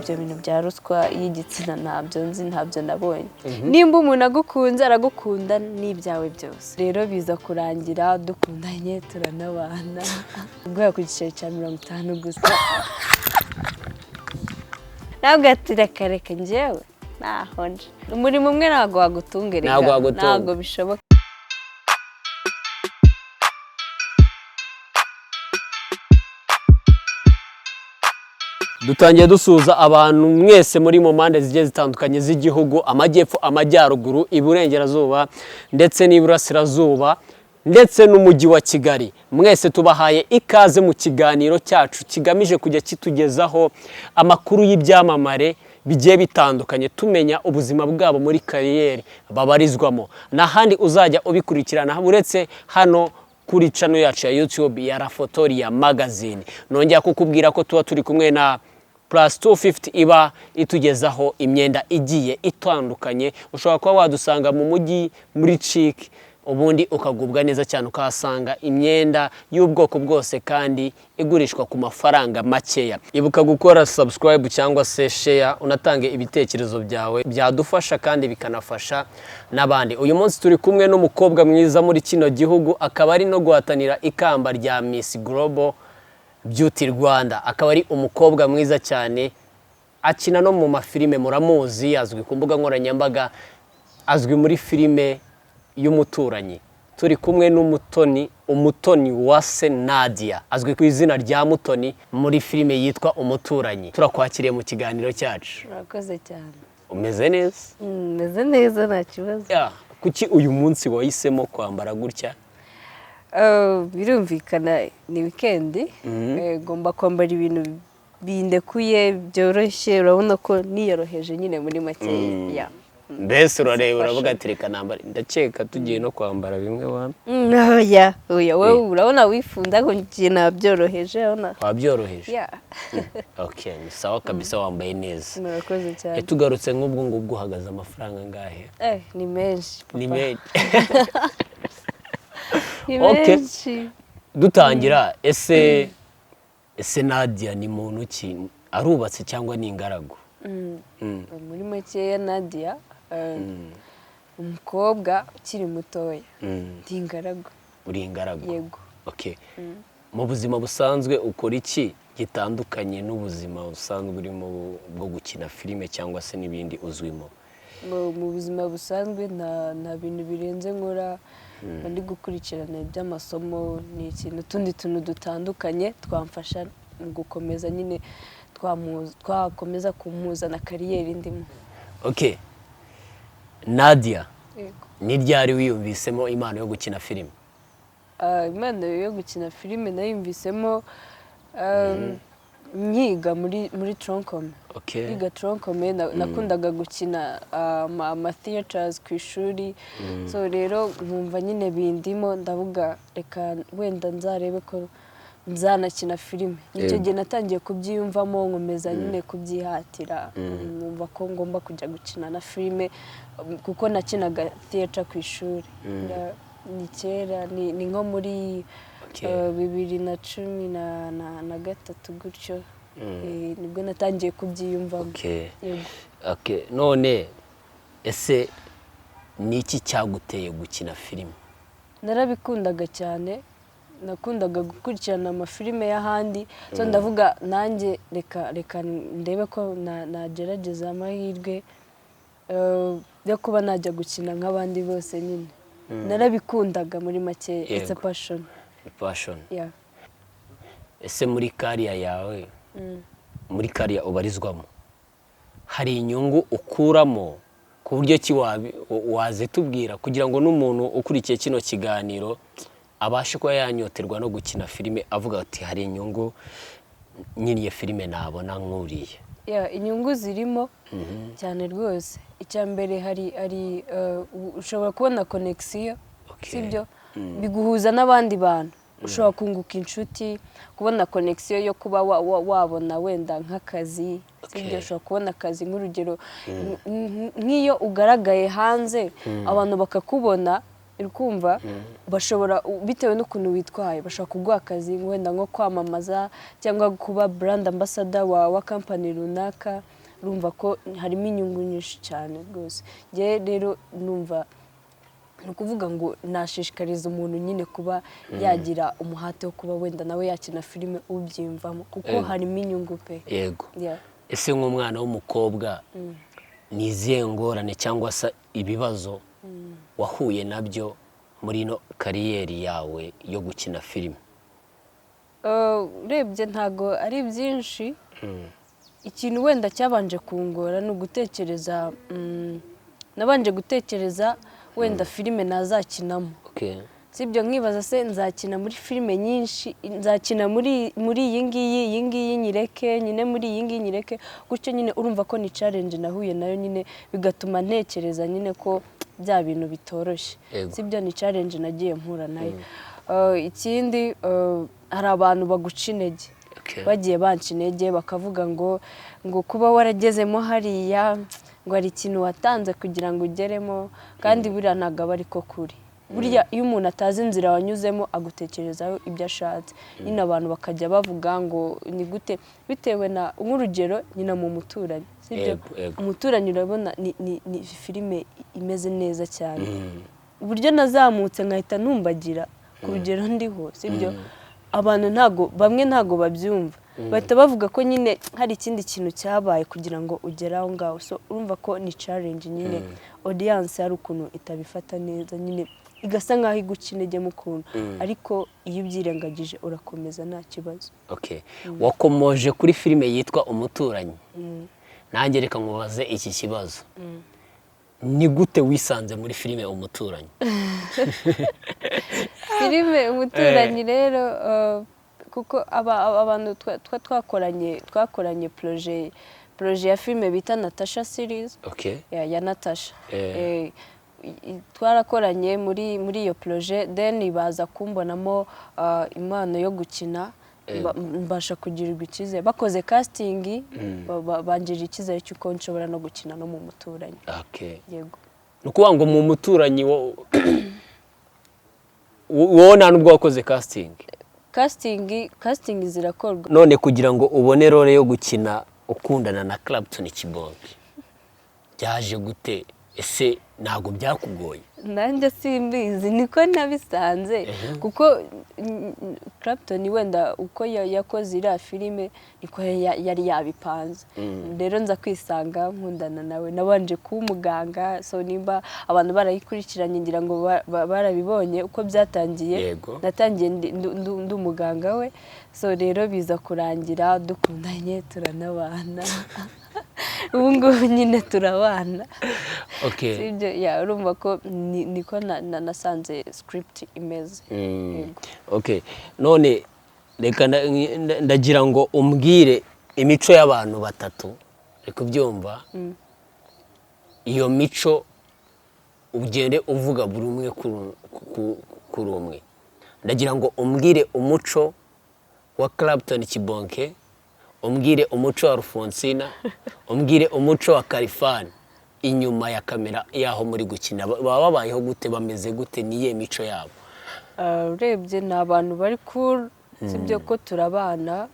ibyo bintu bya ruswa yigitsina ntabyo nzi ntabyo nabonye nimba umuntu agukunze aragukunda n'ibyawe byose rero biza kurangira dukundanye turanabana ubwo ku giceri cya 50 gusa ntabwo atirekareka njyewe nahonje umurimo umwe ntabwo wagutungereka ntabwo bishoboka dutangiye dusuza abantu mwese muri mu mpande zigiye zitandukanye z'igihugu amajyepfo amajyaruguru iburengerazuba ndetse n'iburasirazuba ndetse n'umujyi wa Kigali mwese tubahaye ikaze mu kiganiro cyacu kigamije kujya kitugezaho amakuru y'ibyamamare bigiye bitandukanye tumenya ubuzima bwabo muri kariyeri babarizwamo n'ahandi uzajya ubikurikirana uretse hano kuri channel yacu ya YouTube ya LaFotolia Magazine nongera kukubwira ko tuba turi kumwe na +250 iba itugezaho imyenda igiye itandukanye ushobora kuba wadusanga mu mujyi muri chic ubundi ukagubwa neza cyane ukahasanga imyenda y'ubwoko bwose kandi igurishwa ku mafaranga makeya ibuka gukora subscribe cyangwa se share unatange ibitekerezo byawe byadufasha kandi bikanafasha n'abandi uyu munsi turi kumwe n'umukobwa mwiza muri kino gihugu akaba ari no guhatanira ikamba rya Miss Global Beauty Rwanda akaba ari umukobwa mwiza cyane akina no mu mafilme muramuzi azwi ku mbuga nkoranyambaga azwi muri filme y'umuturanyi turi kumwe umutoni wa Nadia azwi ku izina rya Mutoni muri filme yitwa Umuturanyi turakwakiriye mu kiganiro cyacu urakoze cyane umeze neza meze neza nta kibazo kuki uyu munsi wahisemo kwambara gutya birumvikana ni weekend ngomba kwambara ibintu bindekuye byoroshye urabona ko niyoroheje nyine muri make mbese urareba uravuga ati reka nambara ndakeka tugiye no kwambara bimwe wa wowe urabona wifunda ko ngiye nabyoroheje urabona wabyoroheje okay ni sawa kabisa wambaye neza murakoze cyane tugarutse nk'ubwo ngubwo uhagaze amafaranga ngahe ni menshi ni menshi okay dutangira ese Nadia ni muntu ki arubatse cyangwa ni ingaragu muri make Nadia umukobwa ukiri mutoya ndi ingaragu uri ingaragu yego okay mu buzima busanzwe ukora iki gitandukanye n'ubuzima busanzwe urimo bwo gukina filime cyangwa se n'ibindi uzwimo mu buzima busanzwe nta bintu birenze nkora ndi gukurikirana iby'amasomo ni ikintu tundi tuntu dutandukanye twamfasha mu gukomeza nyine twakomeza kumuza na kariyeri ndimo okay Nadia ni ryari wiyumvisemo impano yo gukina filime impano yo gukina filime nayumvisemo nyiga muri troncome yiga troncome nakundaga gukina ama theaters ku ishuri so rero nkumva nyine bindimo ndavuga reka wenda nzarebe ko nzanakina filime nicyo gihe natangiye kubyiyumvamo nkomeza nyine kubyihatira numva ko ngomba kujya gukina na filime kuko nakinaga theater ku ishuri ni kera ni nko muri 2013 gutyo nibwo natangiye kubyiyumvamo okay none ese ni iki cyaguteye gukina filime narabikundaga cyane nakundaga gukurikirana amafilime y'ahandi so ndavuga nanjye reka ndebe ko nagerageza amahirwe yo kuba najya gukina nk'abandi bose nyine narabikundaga muri make it's a passion ese muri kariya yawe muri kariya ubarizwamo hari inyungu ukuramo ku buryo ki wazitubwira kugira ngo n'umuntu ukurikiye kino kiganiro abashe kuba yanyoterwa no gukina filime avuga ati hari inyungu nyine iyo filime nabona nkuriye inyungu zirimo cyane rwose icya mbere hari ushobora kubona connection sibyo biguhuza n'abandi bantu ushobora kunguka inshuti kubona connection yo kuba wabona wenda nk'akazi sibyo ushobora kubona akazi nk'urugero nk'iyo ugaragaye hanze abantu bakakubona urikumva bashobora bitewe n'ukuntu witwaye bashobora kuguha akazi wenda nko kwamamaza cyangwa kuba brand ambassador wa company runaka urumva ko harimo inyungu nyinshi cyane rwose. Nge rero numva ni ukuvuga ngo nashishikariza umuntu nyine kuba yagira umuhate wo kuba wenda nawe yakina filime ubyiyumvamo kuko harimo inyungu pe. Yego. Ese nk'umwana w'umukobwa ni izihe ngorane cyangwa se ibibazo wahuye nabyo muri no kariyeri yawe yo gukina filime? Urebye ntago ari byinshi. Ikintu wenda cyabanje kungora ni ugutekereza, nabanje gutekereza wenda filime nazakinamo. Sibyo nkibaza se nzakina muri filime nyinshi, nzakina muri iyi ngiyi nyireke, nyine muri iyi ngiyi nyireke, gutyo nyine urumva ko ni challenge nahuye nayo nyine bigatuma ntekereza nyine ko bya bintu bitoroshye. Sibyo ni challenge nagiye mpura nayo. Ikindi hari abantu baguca intege, bagiye banca intege bakavuga ngo kuba waragezemo hariya ngo hari ikintu watanze kugira ngo ugeremo, kandi buriya ntabwo aba ariko kuri. Burya iyo umuntu atazi inzira wanyuzemo agutekerezaho ibyo ashatse, nyine abantu bakajya bavuga ngo ni gute, bitewe na nk'urugero nyina mu muturanyi. Sibyo umuturanyi urabona ni filime imeze neza cyane, uburyo nazamutse nkahita ntumbagira ku rugero ndiho. Sibyo abantu bamwe ntago babyumva, bahita bavuga ko nyine hari ikindi kintu cyabaye kugira ngo ugere aho ngaho. So urumva ko ni challenge nyine, audience hari ukuntu itabifata neza nyine igasa nkaho iguca intege mu kuntu, ariko iyo ubyirengagije urakomeza nta kibazo. Wakomoje kuri filime yitwa Umuturanyi, nanjye reka nkubaze iki kibazo, ni gute wisanze muri filime Umuturanyi? Filime Umuturanyi rero kuko abantu twakoranye projet ya filime bita Natasha series ya Natasha. Twarakoranye muri iyo projet, then baza kumbonamo impano yo gukina, mbasha kugirirwa icyizere, bakoze casting banjirira icyizere cy'uko nshobora no gukina no mu Muturanyi. Yego. Nukuvuga ngo mu Muturanyi wowe nta nubwo wakoze casting zirakorwa. None kugira ngo ubone role yo gukina ukundana na Clapton Kibonke byaje gute? Ese ntago byakugoye? Nanjye simbizi, niko nabisanze kuko Clapton wenda uko yakoze iriya filime niko yari yabipanze. Rero nza kwisanga nkundana nawe, nabanje kuba umuganga. So nimba abantu barayikurikiranye ngira ngo barabibonye uko byatangiye. Natangiye ndi umuganga we, so rero biza kurangira dukundanye turanabana. Ubu ngubu nyine turabana. Sibyo urumva ko niko nasanze script imeze. None reka ndagira ngo umbwire imico y'abantu batatu, reka ubyumva, iyo mico ugende uvuga buri umwe kuri umwe. Ndagira ngo umbwire umuco wa Clapton Kibonke, umbwire umuco wa Rufonsina, umbwire umuco wa Kalifani inyuma ya kamera yaho muri gukina. Baba babayeho gute, bameze gute, niye mico yabo? Urebye ni abantu bari cool, sibyo ko turabana.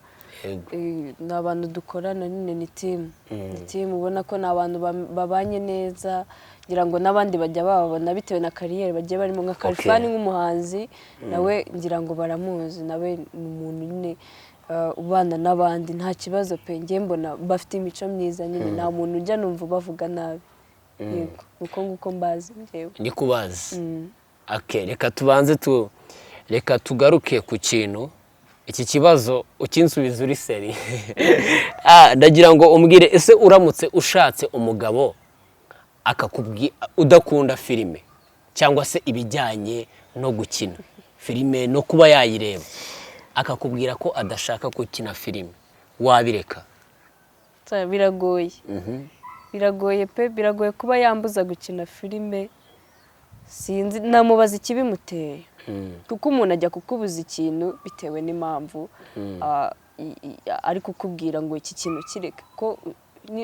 Ni abantu dukorana nyine, ni team ubona ko ni abantu babanye neza, ngira ngo n'abandi bajya bababona bitewe na kariyeri bagiye barimo. Nka Kalifani nk'umuhanzi nawe ngira ngo baramuzi, nawe ni umuntu nyine ubana n'abandi nta kibazo pe. Ngiye mbona bafite imico myiza nyine, nta muntu ujya numva bavuga nabi. Yego uko nguko mbazi njyewe. Ni kubazi. Reka tugaruke ku kintu. Iki kibazo ukinsubiza uri seri. Ndagira ngo umbwire, ese uramutse ushatse umugabo udakunda filime cyangwa se ibijyanye no gukina filime no kuba yayireba, akakubwira ko adashaka gukina filime, wabireka? Biragoye. Biragoye pe, biragoye kuba yambuza gukina filime. Sinzi namubaza ikibimuteye, kuko umuntu ajya kukubuza ikintu bitewe n'impamvu ari kukubwira ngo iki kintu kireka. Ko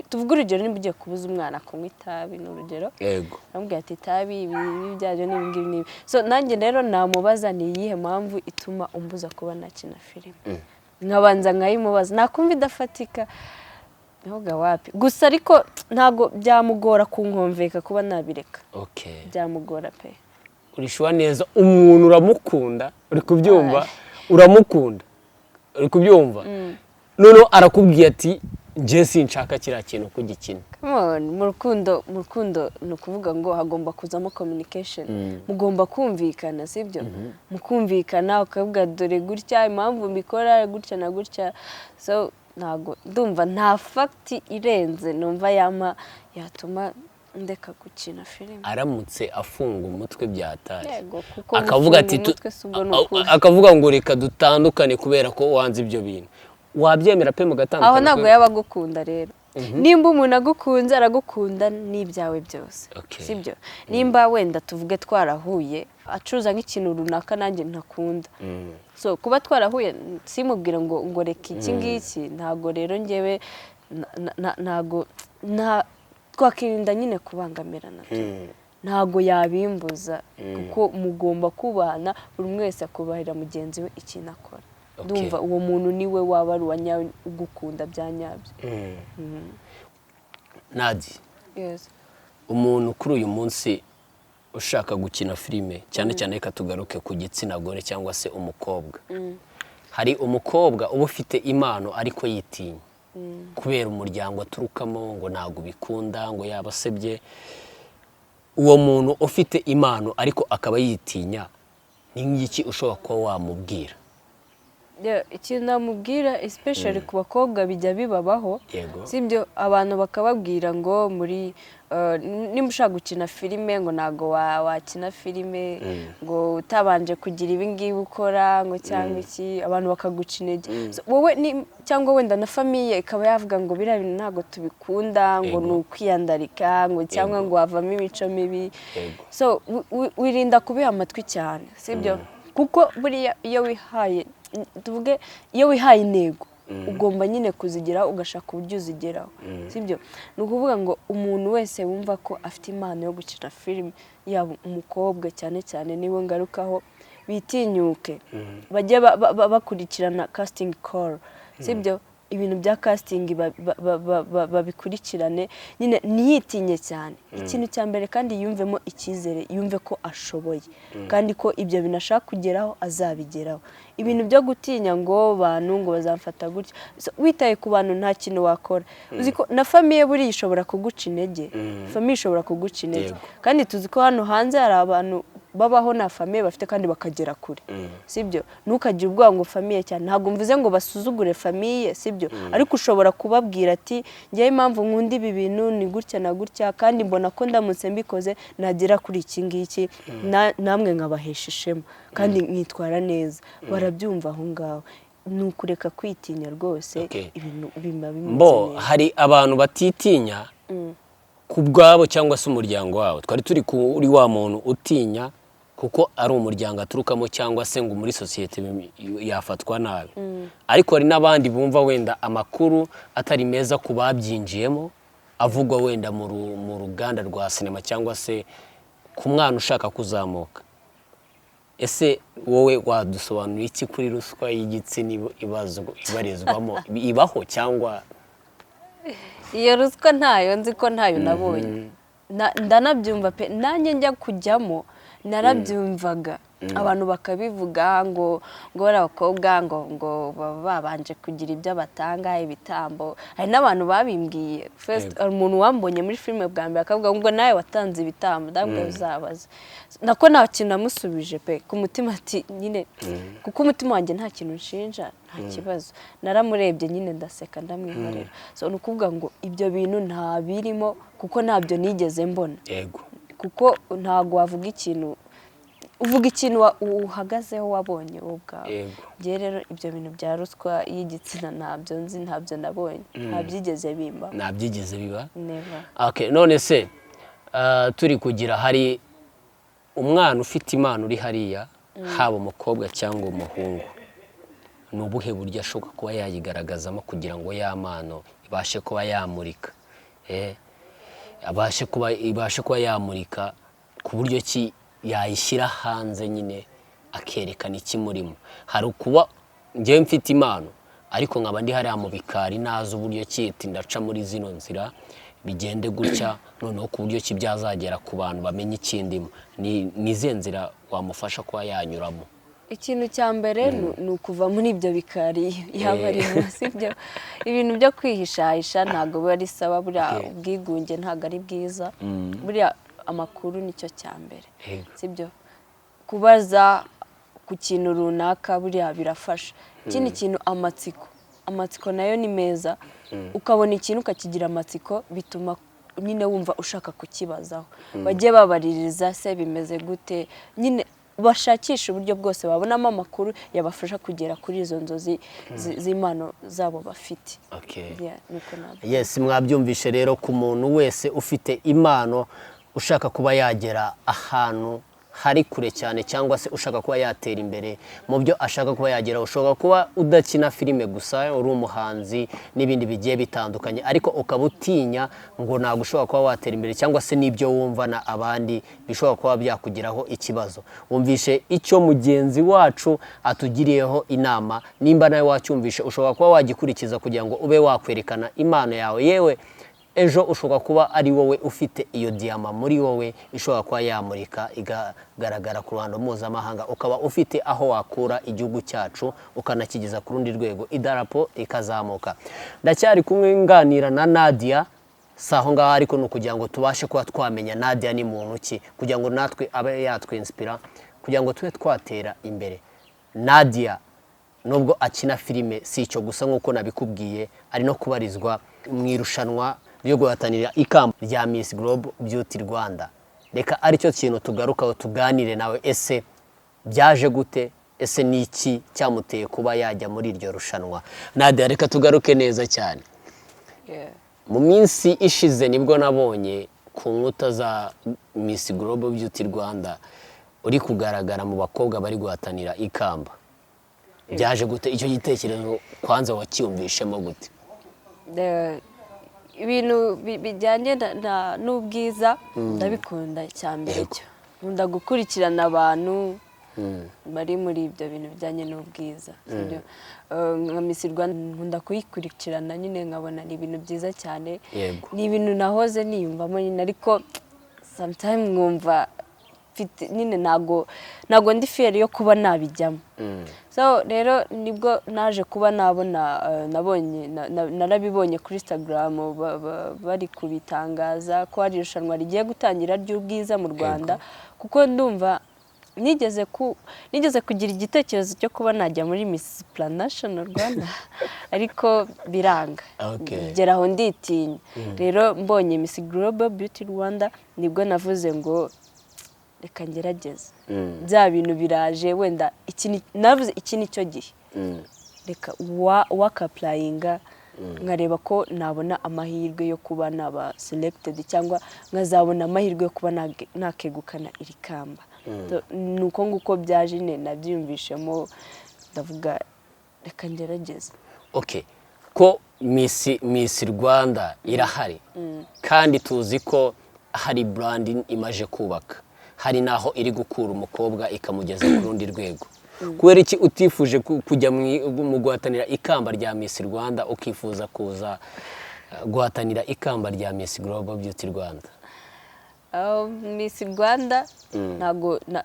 tuvuga urugero, niba ugiye kubuza umwana kunywa itabi n'urugero, namubwira ati itabi ibi byaje n'ibi. So nanjye rero namubaza ni iyihe mpamvu ituma umbuza kuba nakina filime, nkabanza nkayimubaza, nakumva idafatika ntoga wapi gusa ariko ntago byamugora kunkomveka kuba nabireka. Byamugora pe. Urishwa neza umuntu uramukunda uri kubyumva uramukunda uri kubyumva none arakubwiye ati nje sinshaka kira kintu kugikina. Come on, mu rukundo no kuvuga ngo hagomba kuzamo communication. Mugomba kumvikana sibyo? Mukumvikana ukavuga dore gutya impamvu mbikora gutya na gutya. So nago ndumva nta fact irenze numva yatuma ndeka gukina filime. Aramutse afunga umutwe byatari. Akavuga ati akavuga ngo reka dutandukane kubera ko wanze ibyo bintu. Wabyemera pe mu gatandukanye. Aho ntabwo yabagukunda rero. Nimba umuntu agukunze aragukunda n'ibyawe byose. Sibyo? Nimba wenda tuvuge twarahuye acuruza nk'ikintu runaka nanjye ntakunda. So kuba twarahuye simubwira ngo reka iki ngiki ntago rero ngewe ntago twakirinda nyine kubangamirana. Ntago yabimbuza kuko mugomba kubana buri mwese akubahira mugenzi we ikintu akora. Ndumva uwo muntu niwe waba ari uwanyawe ugukunda byanyabyo. Nadia. Yes. Umuntu kuri uyu munsi ushaka gukina filime cyane cyane reka tugaruke ku gitsina gore cyangwa se umukobwa. Hari umukobwa uba ufite impano ariko yitinya. Kubera umuryango aturukamo ngo ntago bikunda ngo yabasebye. Uwo muntu ufite impano ariko akaba yitinya ni ngiki ushobora kuba wamubwira? Ikintu namubwira especially ku bakobwa bijya bibabaho. Sibyo abantu bakababwira ngo muri nimba ushaka gukina filime ngo nago wakina filime ngo utabanje kugira ibi ngibi ukora ngo cyangwa iki abantu bakaguca intege. Wowe cyangwa wenda na famille ikaba yavuga ngo biriya bintu ntago tubikunda ngo ni ukwiyandarika ngo cyangwa ngo wavamo imico mibi. So wirinda kubiha amatwi cyane sibyo kuko buriya iyo wihaye tuvuge iyo wihaye intego ugomba nyine kuzigira ugashaka uburyo uzigeraho sibyo. Ni ukuvuga ngo umuntu wese wumva ko afite impano yo gukina filime yaba umukobwa cyane cyane niwe ngarukaho bitinyuke bajye bakurikirana casting call sibyo. Ibintu bya casting babikurikirane nyine niyitinye cyane. Ikintu cya mbere kandi yumvemo ikizere yumve ko ashoboye kandi ko ibyo binashaka kugeraho azabigeraho. Ibintu byo gutinya ngo bantu ngo bazamfata gutya witaye ku bantu nta kintu wakora. Uzi ko na famille buri ishobora kuguca intege. Famille ishobora kuguca intege kandi tuzi ko hano hanze hari abantu babaho na famille bafite kandi bakagera kure sibyo. Ntukagire ubwoba ngo famille cyane ntago mvuze ngo basuzugure famille sibyo ariko ushobora kubabwira ati ngiye impamvu nkunda ibi bintu ni gutya na gutya kandi mbona ko ndamutse mbikoze nagera kuri iki ngiki namwe nkabahesha ishema kandi nkitwara neza. Barabyumva aho ngaho ni ukureka kwitinya rwose ibintu bimba bimeze. Hari abantu batitinya ku bwabo cyangwa se umuryango wabo. Twari turi kuri wa muntu utinya kuko ari umuryango aturukamo cyangwa se ngo muri societe yafatwa nabi. Ariko hari nabandi bumva wenda amakuru atari meza ku babyinjiyemo avugwa wenda mu ruganda rwa sinema cyangwa se ku mwana ushaka kuzamuka. Ese wowe wadusobanura iki kuri ruswa y'igitsina ibarizwamo ibaho cyangwa? Iyo ruswa ntayo nzi ko ntayo nabonye. Ndanabyumva pe nanjye njya kujyamo narabyumvaga abantu bakabivuga ngo abakobwa ngo babanje kugira ibyo batanga ibitambo. Hari n'abantu babimbwiye first umuntu wambonye muri filime bwa mbere akavuga ngo nawe watanze ibitambo ndabwo uzabaza nako nta kintu namusubije pe ku mutima ati nyine kuko umutima wanjye nta kintu nshinja nta kibazo. Naramurebye nyine ndaseka ndamwihorera. So nukuvuga ngo ibyo bintu nta birimo kuko ntabyo nigeze mbona. Kuko ntago wavuga ikintu uvuga ikintu uhagazeho wabonye ubwawe. Je rero ibyo bintu bya ruswa y'igitsina ntabyo nzi ntabyo nabonye ntabyigeze bimba. Nabyigeze biba? Never. None se turi kugira hari umwana ufite impano uri hariya haba umukobwa cyangwa umuhungu ni ubuhe buryo ashobora kuba yayigaragazamo kugira ngo ya mpano ibashe kuba yamurika ibashe kuba yamurika ku buryo ki yayishyira hanze nyine akerekana ikimurimo. Hari ukuba njyewe mfite impano ariko nkaba ndi hariya mu bikari nazo uburyo cyiti ndaca muri zino nzira bigende gutya noneho ku buryo ki byazagera ku bantu bamenye ikindimo ni izihe nzira wamufasha kuba yanyuramo? Ikintu cya mbere ni ukuva muri ibyo bikari yaba ari munsi byo ibintu byo kwihishahisha ntabwo biba ari sawa, buriya ubwigunge ntabwo ari bwiza, buriya amakuru nicyo cya mbere, sibyo? Kubaza ku kintu runaka buriya birafasha. Ikindi kintu amatsiko nayo ni meza, ukabona ikintu ukakigira amatsiko bituma nyine wumva ushaka kukibazaho, bajye babaririza se bimeze gute, nyine bashakisha uburyo bwose babonamo amakuru yabafasha kugera kuri izo nzozi z'impano zabo bafite. Yes, mwabyumvishe rero ku muntu wese ufite impano ushaka kuba yagera ahantu hari kure cyane cyangwa se ushaka kuba yatera imbere mu byo ashaka kuba yagera. Ushobora kuba udakina filime gusa, uri umuhanzi n'ibindi bigiye bitandukanye, ariko ukaba utinya ngo ntabwo ushobora kuba watera imbere cyangwa se n'ibyo wumva na abandi bishobora kuba byakugiraho ikibazo. Wumvishe icyo mugenzi wacu atugiriyeho inama, nimba nawe wacyumvishe ushobora kuba wagikurikiza kugira ngo ube wakwerekana impano yawe. Yewe ejo ushobora kuba ari wowe ufite iyo diyama muri wowe ishobora kuba yamurika igagaragara ku ruhando mpuzamahanga, ukaba ufite aho wakura igihugu cyacu ukanakigeza ku rundi rwego, idarapo ikazamuka. Ndacyari kumwe nganira na Nadia, saho ngaho ariko ni ukugira ngo tubashe kuba twamenya Nadia ni muntu ki, kugira ngo natwe abe yatwinspira kugira ngo tube twatera imbere. Nadia nubwo akina filime si icyo gusa nk'uko nabikubwiye, ari no kubarizwa mu irushanwa ryo guhatanira ikamba rya Miss Global Beauty Rwanda. Reka aricyo kintu tugarukaho tuganire nawe, ese byaje gute, ese niki cyamuteye kuba yajya muri iryo rushanwa? Nadia, reka tugaruke neza cyane. Mu minsi ishize nibwo nabonye ku nkuta za Miss Global Beauty Rwanda uri kugaragara mu bakobwa bari guhatanira ikamba. Byaje gute? Icyo gitekerezo kwanza wakiyumvishemo gute? Ibintu bijyanye n'ubwiza ndabikunda cyane. Cyo nkunda gukurikirana abantu bari muri ibyo bintu bijyanye n'ubwiza, nka Miss Rwanda nkunda kuyikurikirana nyine nkabona ni ibintu byiza cyane. Ni ibintu nahoze niyumvamo nyine, ariko sometimes nkumva nyine ntago ndi fier yo kuba nabijyamo. So rero nibwo naje kuba nabonye narabibonye kuri Instagram bari kubitangaza ko hari irushanwa rigiye gutangira ry'ubwiza mu Rwanda, kuko ndumva nigeze kugira igitekerezo cyo kuba najya muri Miss National Rwanda ariko biranga, geraho nditinya. Rero mbonye Miss Global Beauty Rwanda nibwo navuze ngo reka ngerageze, bya bintu biraje, wenda navuze iki nicyo gihe, reka wakapplyinga nkareba ko nabona amahirwe yo kuba naba selected cyangwa nkazabona amahirwe yo kuba nakegukana iri kamba. Nuko nguko byaje nabyiyumvishemo, ndavuga reka ngerageze. Ko Miss Rwanda irahari kandi tuzi ko hari brand imaje kubaka, hari naho iri gukura umukobwa ikamugeza ku rundi rwego. Kubera iki utifuje kujya mu guhatanira ikamba rya Miss Rwanda ukifuza kuza guhatanira ikamba rya Miss Global Beauty Rwanda? Miss Rwanda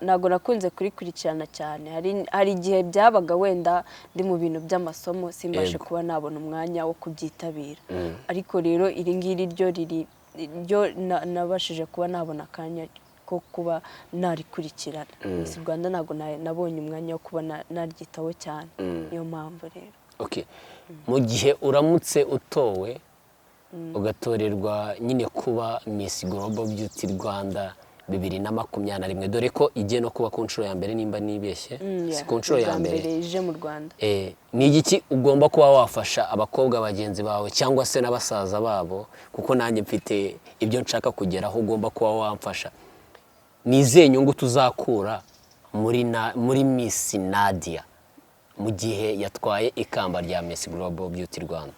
ntago nakunze kurikurikirana cyane. Hari igihe byabaga wenda ndi mu bintu by'amasomo simbashe kuba nabona umwanya wo kubyitabira, ariko rero iri ngiri ryo nabashije kuba nabona akanya ko kuba narikurikirana. Miss Rwanda ntago nabonye umwanya wo kuba naryitaho cyane, niyo mpamvu rero. Mu gihe uramutse utowe ugatorerwa nyine kuba Miss Global Beauty Rwanda 2021, dore ko igiye no kuba ku nshuro ya mbere nimba nibeshye, si ku nshuro ya mbere ije mu Rwanda, ni igiki ugomba kuba wafasha abakobwa bagenzi bawe cyangwa se n'abasaza babo, kuko nanjye mfite ibyo nshaka kugeraho ugomba kuba wamfasha? Ni izihe nyungu tuzakura muri Miss Nadia mu gihe yatwaye ikamba rya Miss Global Beauty Rwanda?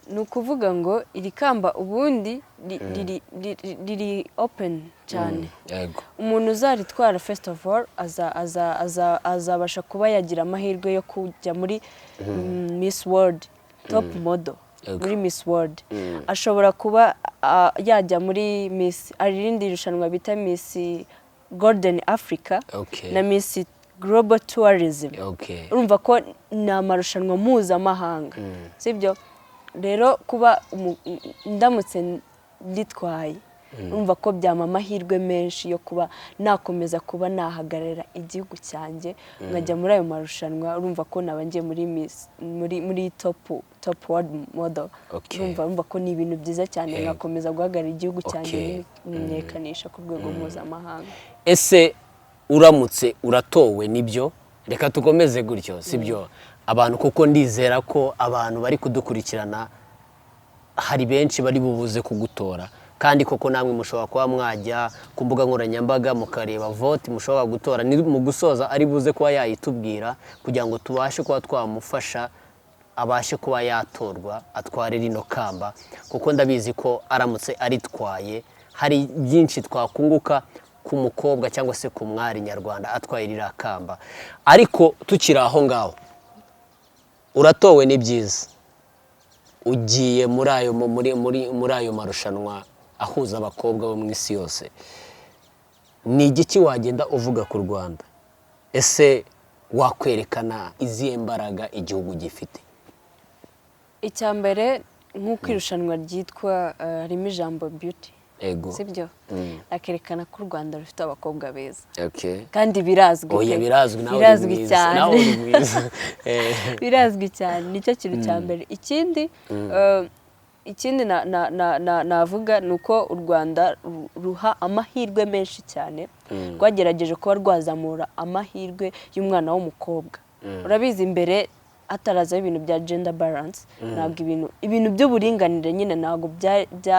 ni ukuvuga ngo iri kamba ubundi riri open cyane. Umuntu uzaritwara first of all azabasha kuba yagira amahirwe yo kujya muri Miss World top model muri Miss World. Ashobora kuba yajya muri Miss arindi rushanwa bita Miss Golden Africa na Miss Global Tourism. Urumva ko ni amarushanwa mpuzamahanga, sibyo? Rero kuba ndamutse litwaye urumva ko byama amahirwe menshi yo kuba nakomeza kuba nahagarara igihugu cyanjye nkajya muri ayo marushanwa. Urumva ko nabangiye muri Miss muri top world model. Urumva ko ni ibintu byiza cyane ngakomeza guhagarara igihugu cyanjye menyekanisha ku rwego mpuzamahanga. Ese uramutse uratowe nibyo, reka tukomeze gutyo, sibyo? Abantu kuko ndizera ko abantu bari kudukurikirana hari benshi bari bubuze kugutora, kandi koko namwe mushobora kuba mwajya ku mbuga nkoranyambaga mukareba vote mushobora gutora. Ni mu gusoza ari buze kuba yayitubwira kugira ngo tubashe kuba twamufasha abashe kuba yatorwa atware rino kamba, kuko ndabizi ko aramutse aritwaye hari byinshi twakunguka ku mukobwa cyangwa se ku mwari nyarwanda atwaye rira kamba. Ariko tukiri aho ngaho, uratowe ni byiza, ugiye muri ayo marushanwa ahuza abakobwa bo mu isi yose, ni igiki wagenda uvuga ku Rwanda? Ese wakwerekana izihe mbaraga igihugu gifite? Icyambere nk'uko irushanwa ryitwa harimo ijambo beauty, sibyo? Akerekana ko u Rwanda rufite abakobwa beza kandi birazwi cyane, birazwi cyane. Nicyo kintu cya mbere. Ikindi navuga ni uko u Rwanda ruha amahirwe menshi cyane, rwagerageje kuba rwazamura amahirwe y'umwana w'umukobwa. Urabizi imbere atarazaho ibintu bya gender balance, ntabwo ibintu by'uburinganire nyine ntabwo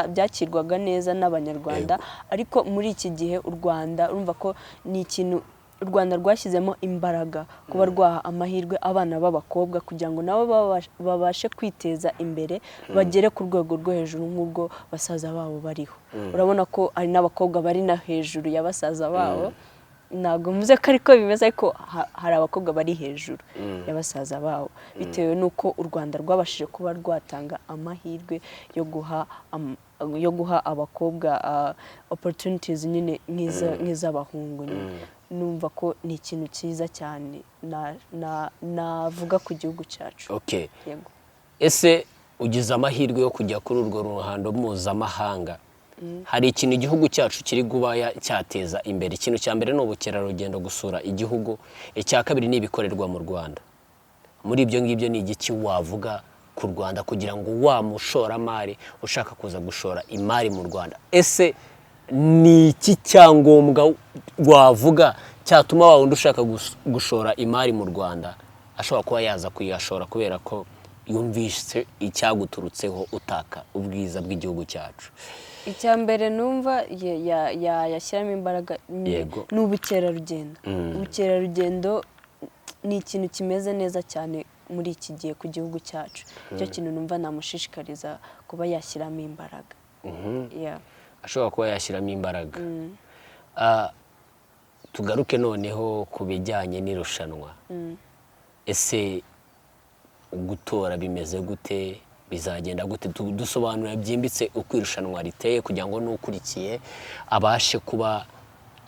byakirwaga neza n'abanyarwanda. Ariko muri iki gihe u Rwanda urumva ko ni ikintu u Rwanda rwashyizemo imbaraga kuba rwaha amahirwe abana b'abakobwa kugira ngo nabo babashe kwiteza imbere, bagere ku rwego rwo hejuru nk'ubwo basaza babo bariho. Urabona ko ari n'abakobwa bari na hejuru ya basaza babo. Ntabwo muze ko ariko bimeze, ariko hari abakobwa bari hejuru ya basaza babo, bitewe n'uko u Rwanda rwabashije kuba rwatanga amahirwe yo guha abakobwa opportunities nyine nk'iz'abahungu. Numva ko ni ikintu cyiza cyane navuga ku gihugu cyacu. Ese ugize amahirwe yo kujya kuri urwo ruhando mpuzamahanga, hari ikintu igihugu cyacu kiri kuba cyateza imbere? Ikintu cya mbere ni ubukerarugendo, gusura igihugu. Icya kabiri ni ibikorerwa mu Rwanda. Muri ibyo ngibyo ni igiki wavuga ku Rwanda kugira ngo wa mushoramari ushaka kuza gushora imari mu Rwanda, ese ni iki cyangombwa wavuga cyatuma wa wundi ushaka gushora imari mu Rwanda ashobora kuba yaza kuyashora kubera ko yumvise icyaguturutseho utaka ubwiza bw'igihugu cyacu? Icyambere numva yashyiramo imbaraga ni ubukerarugendo. Ubukerarugendo ni ikintu kimeze neza cyane muri iki gihe ku gihugu cyacu. Icyo kintu numva namushishikariza kuba yashyiramo imbaraga. Ashobora kuba yashyiramo imbaraga. Tugaruke noneho ku bijyanye n'irushanwa. Ese gutora bimeze gute? Bizagenda gute? Dusobanura byimbitse uko irushanwa riteye kugira ngo n'ukurikiye abashe kuba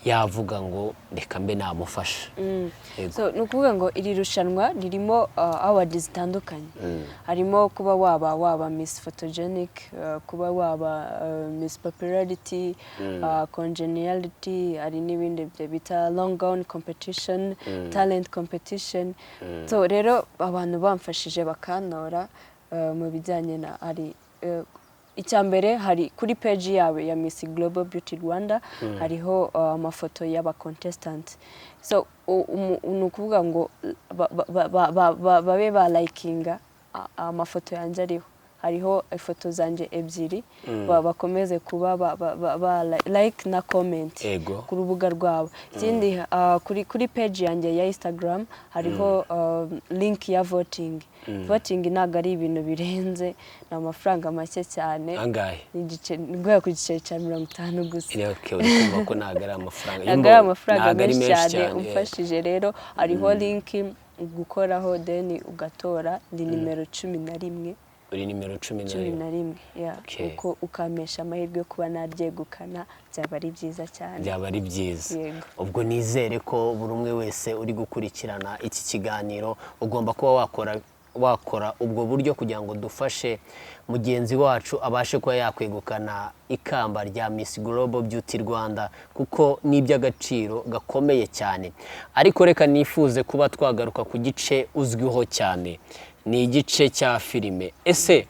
yavuga ngo reka mbe namufasha. So nukuvuga ngo iri rushanwa ririmo awards zitandukanye. Harimo kuba waba Miss Photogenic, kuba waba Miss Popularity, Congeniality, hari n'ibindi bita long gown competition, talent competition. So rero abantu bamfashije bakantora mu bijyanye na ari icyambere hari kuri page yawe ya Miss Global Beauty Rwanda hariho amafoto y'aba contestant. So nukuvuga ngo babe ba likinga amafoto yanjye ariho hariho ifoto zanje ebyiri bakomeze kuba like na comment ku rubuga rwabo. Ikindi kuri page yanjye ya Instagram hariho link ya voting. Voting ntabwo ari ibintu birenze, ni amafaranga make cyane. Angahe? Ngoya ku giceri cya 50 gusa. Okay, uri kumva ko ntabwo ari amafaranga. Ntabwo ari amafaranga menshi cyane. Umfashije rero hariho link gukoraho then ugatora ndi nimero 11. Uri nimero 11. Uko ukamesha amahirwe yo kuba naryegukana, byaba ari byiza cyane. Byaba ari byiza. Ubwo nizere ko buri umwe wese uri gukurikirana iki kiganiro ugomba kuba wakora ubwo buryo kugira ngo dufashe mugenzi wacu abashe kuba yakwegukana ikamba rya Miss Global Beauty Rwanda, kuko ni iby'agaciro gakomeye cyane. Ariko reka nifuze kuba twagaruka ku gice uzwiho cyane, ni igice cya filme. Ese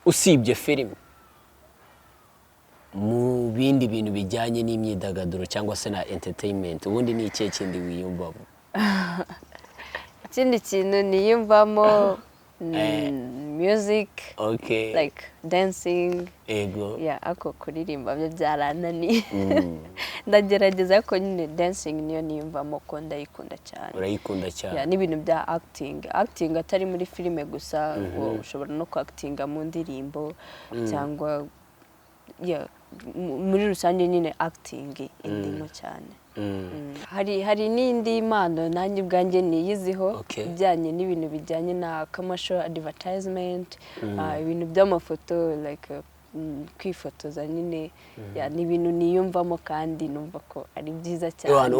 usibye filme, mu bindi bintu bijyanye n'imyidagaduro cyangwa se na entertainment, ubundi ni ikihe kindi wiyumvamo? Ikindi kintu niyumvamo music, like dancing. Ako kuririmba byo byarananiye. Ndagerageza ko nyine dancing niyo niyumvamo ko ndayikunda cyane. Urayikunda cyane? N'ibintu bya acting atari muri filime gusa, ushobora no actinga mu ndirimbo cyangwa muri rusange nyine acting indimo cyane. Hari n'indi mpano nanjye ubwanjye niyiziho bijyanye n'ibintu bijyanye na commercial advertisement, ibintu by'amafoto, like kwifotoza nyine, ni ibintu niyumvamo kandi numva ko ari byiza cyane.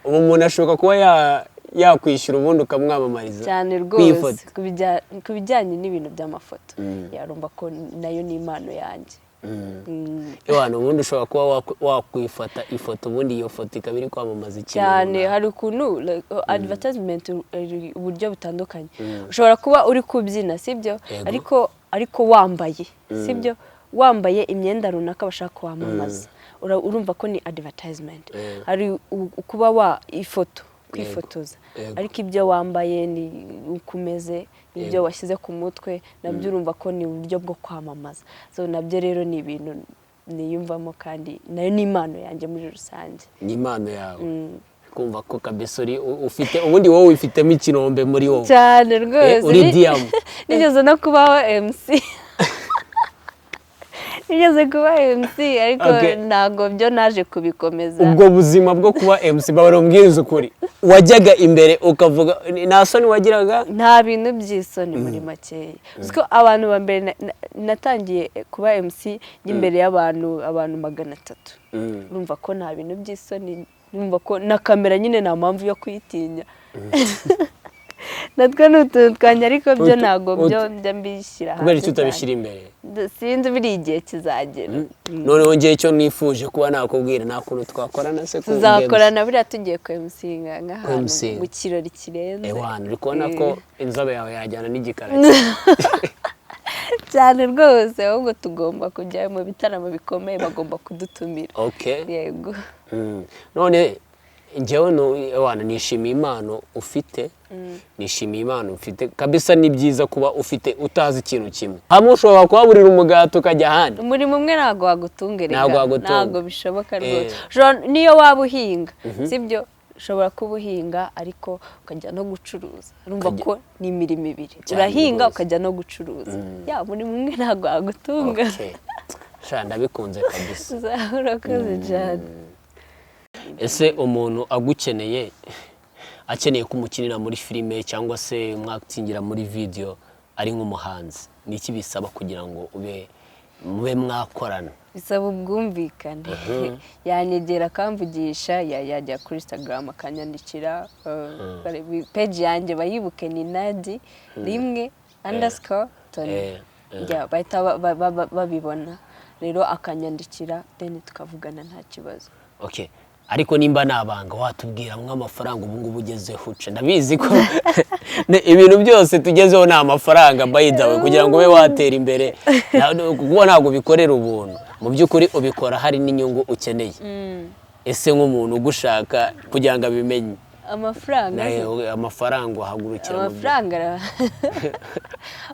Umuntu ashobora kuba yakwishyura ubundi ukamwamamariza cyane rwose ku bijyanye n'ibintu by'amafoto. Yarumva ko nayo ni impano yanjye. Ubundi ushobora kuba wakwifata ifoto, ubundi iyo foto ikaba iri kwamamaza ikintu cyane. Hari ukuntu advertisement uburyo butandukanye. Ushobora kuba uri kubyina, sibyo, ariko wambaye, sibyo, wambaye imyenda runaka bashaka kwamamaza, urumva ko ni advertisement. Hari kuba kwifotoza, ariko ibyo wambaye ni ukumeze, ibyo washyize ku mutwe nabyo urumva ko ni uburyo bwo kwamamaza. So nabyo rero ni ibintu niyumvamo kandi nayo ni impano yanjye muri rusange. Ni impano yawe. Kumva ko kabisa ufite, ubundi wowe wifitemo ikinombe muri wowe cyane rwose. Uri diyamu. Nigeze no kubaho MC. Nigeze kuba MC ariko ntago byo naje kubikomeza. Ubwo buzima bwo kuba MC babarambwiriza ukuri, wajyaga imbere ukavuga nta soni wagiraga? Nta bintu by'isoni muri makeya. Uziko abantu ba mbere natangiye kuba MC imbere y'abantu 300. Urumva ko nta bintu by'isoni, urumva ko na kamera nyine nta mpamvu yo kuyitinya. Natwe n'utuntu twanya ariko byo ntago byo mbishyira hanze. Kubera icyo utabishyira imbere? Sinzi biri igihe kizagera. Noneho ngiye cyo nifuje kuba nakubwira nta kuntu twakorana se ko tuzakorana biriya tugiye ku MCinga nk'ahantu mu kirori kirenze. Uri kubona ko inzobe yawe yajyana n'igikara cyane rwose, ahubwo tugomba kujya mu bitaramo bikomeye, bagomba kudutumira. Yego. None njyewe nishimiye impano ufite, nishimiye impano ufite kabisa. Ni byiza kuba ufite utazi ikintu kimwe. Hamwe ushobora kuhaburira umugati ukajya ahandi. Umurimo umwe ntabwo wagutungerega, ntabwo bishoboka rwose. Niyo waba uhinga, sibyo, ushobora kuba uhinga ariko ukajya no gucuruza. Urumva ko ni imirimo ibiri, urahinga ukajya no gucuruza. Umurimo umwe ntabwo wagutunga. Ndabikunze kabisa. Urakoze cyane. Ese umuntu agukeneye, akeneye kumukinira muri filime cyangwa se mwatingira muri video ari nk'umuhanzi, ni iki bisaba kugira ngo mube mwakorana? Bisaba ubwumvikane. Yanyegera akamvugisha, yajya kuri Instagram akanyandikira, page yanjye bayibuke ni Nadia _Tony. Bahita babibona rero akanyandikira, then tukavugana nta kibazo. Ariko nimba nabanga watubwira mw'amafaranga ubu ngubu ugezeho uce? Ndabizi ko ibintu byose tugezeho ni amafaranga by the way, kugira ngo ube watera imbere kuko ntabwo bikorera ubuntu, mu by'ukuri ubikora hari n'inyungu ukeneye. Ese nk'umuntu ugushaka kugira ngo abimenye amafaranga uhagurukira mu amafaranga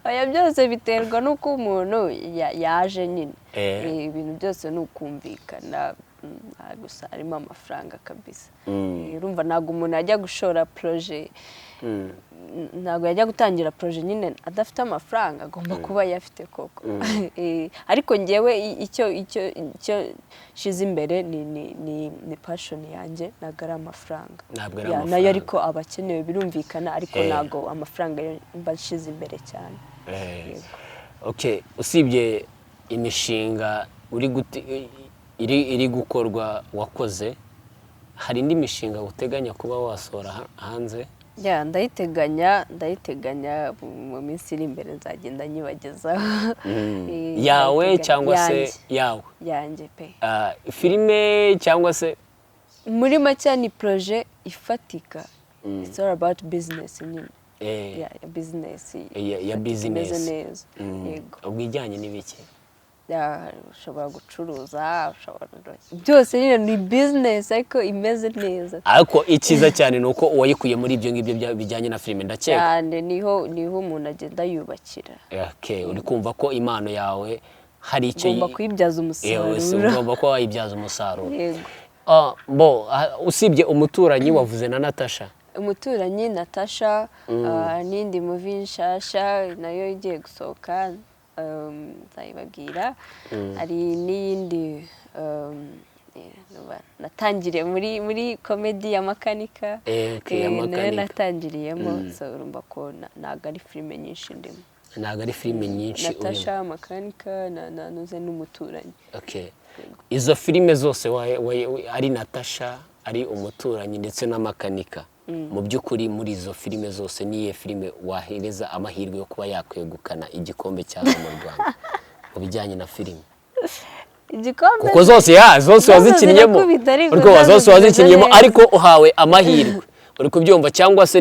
aya byose biterwa n'uko umuntu yaje nyine ibintu byose ni ukumvikana gusa harimo amafaranga kabisa urumva ntabwo umuntu ajya gushora projet ntabwo yajya gutangira projet nyine adafite amafaranga agomba kuba yafite koko ariko ngewe icyo shize imbere ni passion yanjye ntabwo ari amafaranga nayo ariko abakenewe birumvikana ariko ntabwo amafaranga mba shize imbere cyane okay usibye imishinga iri gukorwa wakoze hari indi mishinga uteganya kuba wasohora hanze ndayiteganya mu minsi iri imbere nzagenda nyibagezaho yawe cyangwa se yanjye pe filme cyangwa se muri make ni projet ifatika it's all about business nyine business neza yego ubwijyanye n'ibiki ushobora gucuruza byose nyine ni business ariko imeze neza ariko ikiza cyane ni uko wayikuye muri ibyo ngibyo bijyanye na filime ndakeka cyane niho umuntu agenda yubakira uri kumva ko impano yawe hari icyo ugomba kuyibyaza umusaruro ugomba kuba wayibyaza umusaruro usibye umuturanyi wavuze na Natasha umuturanyi Natasha n'indi muvi nshasha nayo igiye gusohoka nzayibabwira hari n'iyindi natangiriye muri komedi ya makanika nayo natangiriyemo urumva ko ntabwo ari filime nyinshi ndimo ntabwo ari filime nyinshi Natasha makanika nanuze n'umuturanyi izo filime zose ari Natasha ari umuturanyi ndetse n'amakanika mu by'ukuri muri izo filime zose niye filime wahereza amahirwe yo kuba yakwegukana igikombe cyazo mu Rwanda mu bijyanye na filime kuko zose wazikinnyemo zose wazikinnyemo ariko uhawe amahirwe uri kubyumva cyangwa se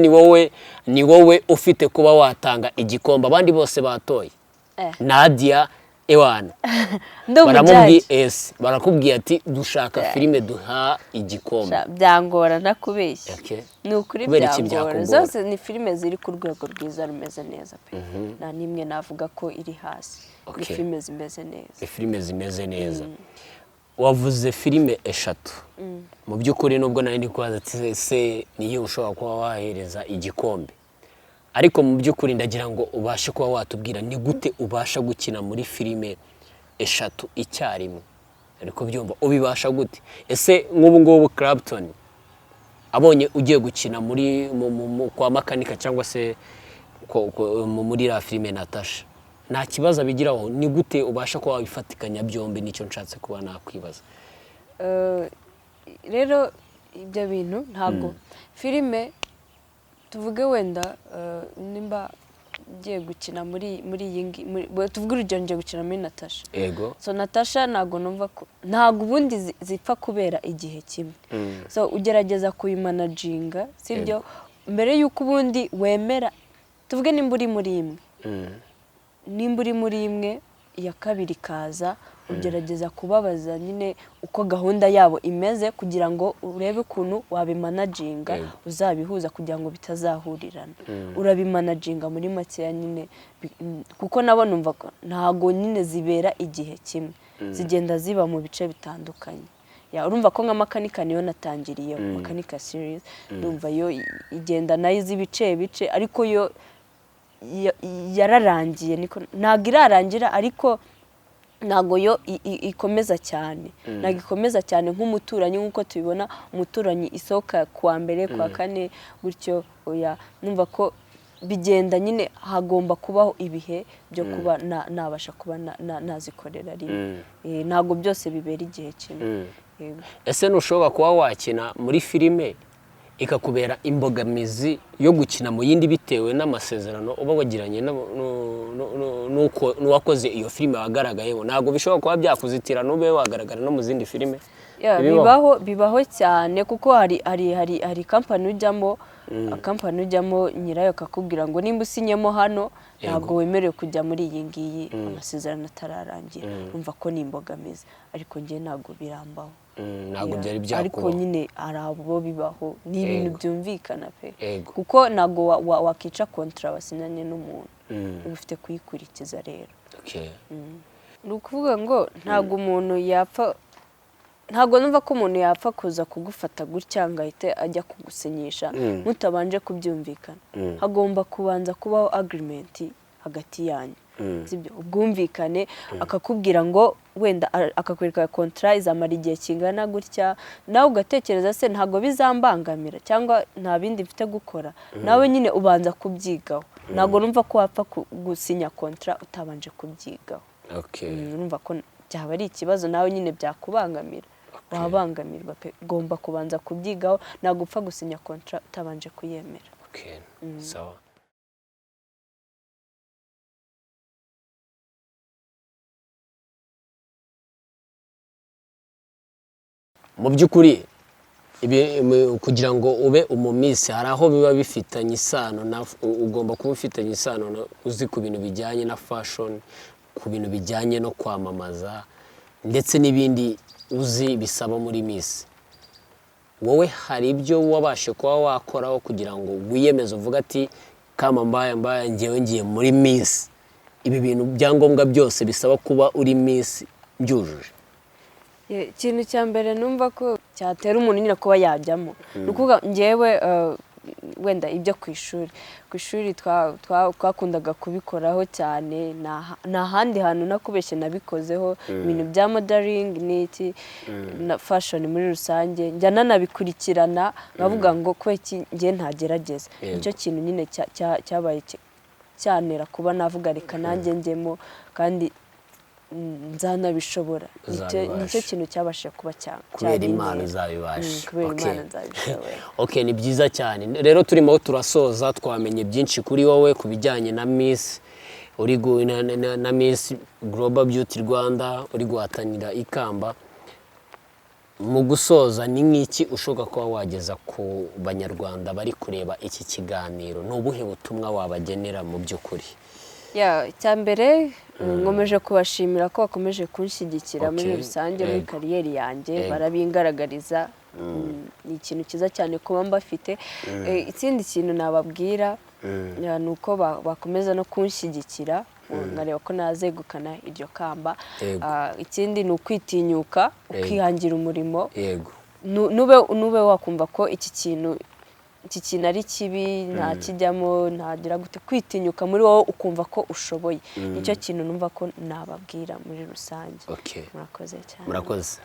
ni wowe ufite kuba watanga igikombe abandi bose batoye Nadia ewana barakubwiye ati dushaka filime duha igikombe byangora nakubeshya ni ukuri byangora zose ni filime ziri ku rwego rwiza rumeze neza pe nta nimwe navuga ko iri hasi ni filime zimeze neza filime zimeze neza wavuze filime eshatu mu by'ukuri nubwo nari ndi kubaza se niyo ushobora kuba wahereza igikombe ariko mu by'ukuri ndagira ngo ubashe kuba watubwira ni gute ubasha gukina muri filime eshatu icyarimwe ariko byumva ubibasha gute ese nk'ubu ngubu Clapton abonye ugiye gukina muri kwa makanika cyangwa se muri la filime Natasha nta kibazo abigiraho ni gute ubasha kuba wabifatikanya byombi nicyo nshatse kuba nakwibaza rero ibyo bintu ntabwo filime tuvuge wenda nimba ngiye gukina muri iyi tuvuge urugero ngiye gukina muri Natasha so Natasha ntabwo numva ko ntabwo ubundi zipfa kubera igihe kimwe so ugerageza kuyimanaginga sibyo mbere y'uko ubundi wemera tuvuge nimba uri muri imwe iya kabiri kaza ugerageza kubabaza nyine uko gahunda yabo imeze kugira ngo urebe ukuntu wabimanaginga uzabihuza kugira ngo bitazahurirana urabimanaginga muri makeya nyine kuko nabo numva ko ntago nyine zibera igihe kimwe zigenda ziba mu bice bitandukanye urumva ko nka makanika niyo natangiriye makanika series numva yo igenda nayo z'ibice bice ariko yo yararangiye ntabwo irarangira ariko ntabwo yo ikomeza cyane ntabwo ikomeza cyane nk'umuturanyi nk'uko tubibona umuturanyi isohoka kuwa mbere kuwa kane gutyo numva ko bigenda nyine hagomba kubaho ibihe byo kuba nabasha kuba nazikorera rimwe ntabwo byose bibera igihe kimwe ese ntushobora kuba wakina muri filime ikakubera imbogamizi yo gukina mu yindi bitewe n'amasezerano uba wagiranye n'uwakoze iyo filime wagaragayeho ntabwo bishobora kuba byakuzitira n'ube wagaragara no mu zindi filime bibaho cyane kuko hari kampani ujyamo nyirayo akakubwira ngo nimba usinyemo hano ntabwo wemerewe kujya muri iyi ngiyi amasezerano atararangira umva ko ni imbogamizi ariko njye ntabwo birambaho ntabwo byari byakubaho ariko nyine ari abo bibaho ni ibintu byumvikana pe Yego. kuko ntabwo wakica kontra wasinyanye n'umuntu uba ufite kuyikurikiza rero ni ukuvuga ngo ntabwo umuntu yapfa ntabwo numva ko umuntu yapfa kuza kugufata gutya ngo ahite ajya kugusinyisha mutabanje kubyumvikana hagomba kubanza kubaho agreement hagati yanyu sibyo ubwumvikane akakubwira ngo wenda akakwereka kontra izamara igihe kingana gutya nawe ugatekereza se ntabwo bizambangamira cyangwa nta bindi mfite gukora nawe nyine ubanza kubyigaho ntabwo numva ko wapfa gusinya kontra utabanje kubyigaho numva ko byaba ari ikibazo nawe nyine byakubangamira wabangamirwa pe ugomba kubanza kubyigaho ntabwo upfa gusinya kontra utabanje kuyemera sawa mu by'ukuri kugira ngo ube umumisi hari aho biba bifitanye isano ugomba kuba ufitanye isano uzi ku bintu bijyanye na fashion ku bintu bijyanye no kwamamaza ndetse n'ibindi uzi bisaba muri Miss wowe hari ibyo wabashe kuba wakoraho kugira ngo wiyemeze uvuga ati kama mbaye ngewe ngiye muri Miss ibi bintu byangombwa byose bisaba kuba uri Miss byujuje ikintu cya mbere numva ko cyatera umuntu nyine kuba yajyamo ni ukuvuga ngewe wenda ibyo ku ishuri twakundaga kubikoraho cyane nta handi hantu nakubeshye nabikozeho ibintu bya modeling n'iki na fashion muri rusange njya nanabikurikirana nkavuga ngo kweki ngiye ntagerageza nicyo kintu nyine cyabaye cyanera kuba navuga reka nanjye njyemo kandi nzanabishobora nicyo kintu cyabashije kuba kubera Imana uzabibasha kubera Imana nzabishobora okay ni byiza cyane rero turimo turasoza twamenye byinshi kuri wowe kubijyanye na Miss uri na Miss Global Beauty Rwanda uri guhatanira ikamba mu gusoza ni nk'iki ushoboka kuba wageza ku banyarwanda bari kureba iki kiganiro n'ubuhe butumwa wabagenera mu by'ukuri cyambere nkomeje kubashimira ko bakomeje kunshyigikira muri rusange muri kariyeri yanjye barabingaragariza ni ikintu cyiza cyane kuba mbafite ikindi kintu nababwira ni uko bakomeza no kunshyigikira nkareba ko nazegukana iryo kamba ikindi ni ukwitinyuka ukihangira umurimo nube wakumva ko iki kintu ari kibi nta kijyamo ntagira gute kwitinyuka muri wowe ukumva ko ushoboye nicyo kintu numva ko nababwira muri rusange murakoze cyane murakoze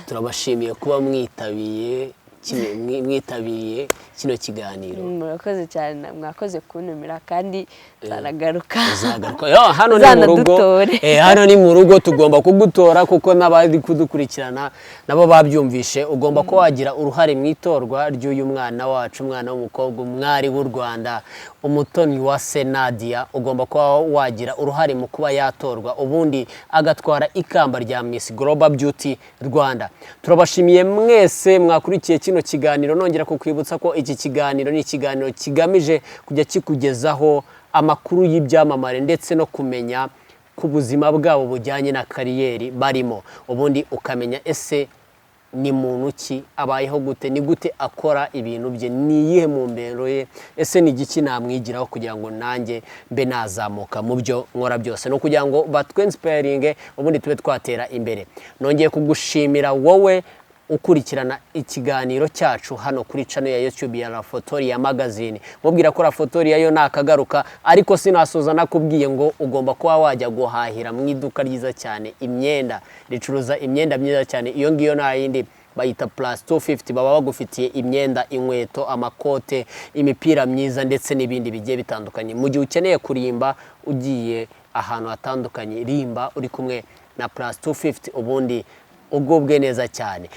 turabashimiye kuba mwitabiye kino kiganiro murakoze cyane mwakoze kuntumira kandi zanagaruka hano ni mu rugo hano ni mu rugo tugomba kugutora kuko n'abari kudukurikirana nabo babyumvishe ugomba ko wagira uruhare mu itorwa ry'uyu mwana wacu umwana w'umukobwa umwari w'u Rwanda umutoni wa Nadia ugomba kuba wagira uruhare mu kuba yatorwa ubundi agatwara ikamba rya Miss Global Beauty Rwanda turabashimiye mwese mwakurikiye kino kiganiro nongera kukwibutsa ko iki kiganiro ni ikiganiro kigamije kujya kikugezaho amakuru y'ibyamamare ndetse no kumenya ku buzima bwabo bujyanye na kariyeri barimo ubundi ukamenya ese ni muntu ki abayeho gute ni gute akora ibintu bye niyihe mu mbero ye ese ni igiki namwigiraho kugira ngo nanjye mbe nazamuka mu byo nkora byose no kugira ngo batwensiparinge ubundi tube twatera imbere nongeye kugushimira wowe ukurikirana ikiganiro cyacu hano kuri channel ya YouTube ya LaFotolia Magazine mubwira ko LaFotolia yo nakagaruka ariko sinasoza nakubwiye ngo ugomba kuba wajya guhahira mu iduka ryiza cyane imyenda ricuruza imyenda myiza cyane iyo ngiyo nta yindi bayita plus 250 baba bagufitiye imyenda inkweto amakote imipira myiza ndetse n'ibindi bigiye bitandukanye mu gihe ukeneye kurimba ugiye ahantu hatandukanye rimba uri kumwe na plus 250 ubundi ugubwe neza cyane